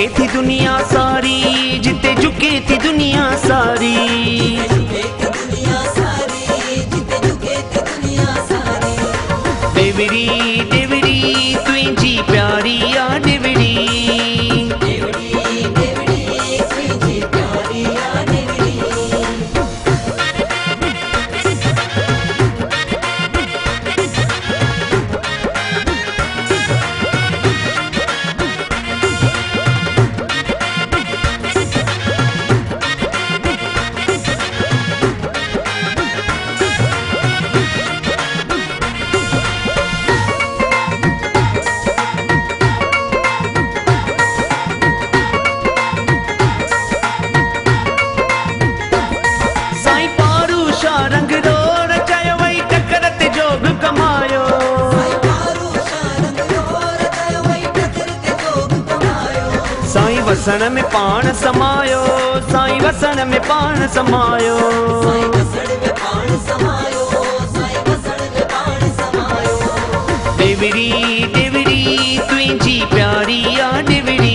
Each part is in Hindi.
झुके थी दुनिया सारी, जिते झुके थी दुनिया सारी। देवरी देवरी तुझी प्यारी आ देवरी। साईं वसण में पाण समायो, साईं वसण में पाण समायो। देवरी देवरी तुझी प्यारी आ देवरी।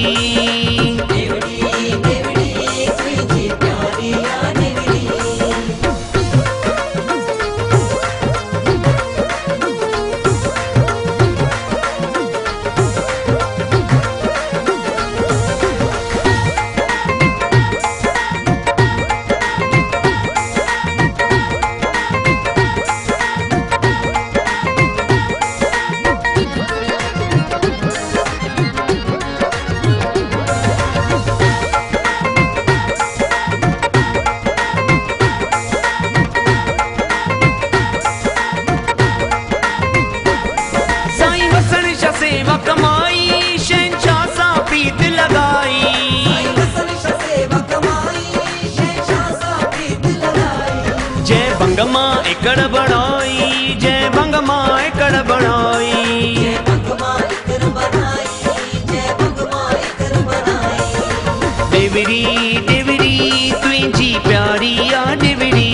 सेवा कमाई शहंशाह सा प्रीत लगाई। जय भंगमा एकड़ बनाई, जय भंगमा एकड़ बनाई। देवरी देवरी तुझी प्यारी आ देवरी।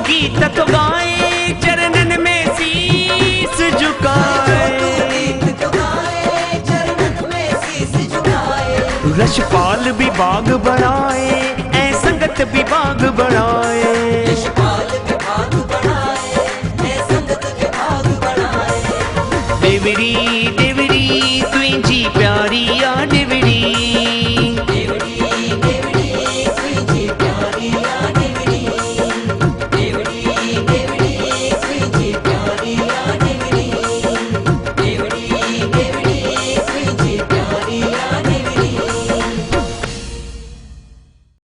गीत गाए चरणन में शीस झुकाए, रशपाल भी बाग बनाए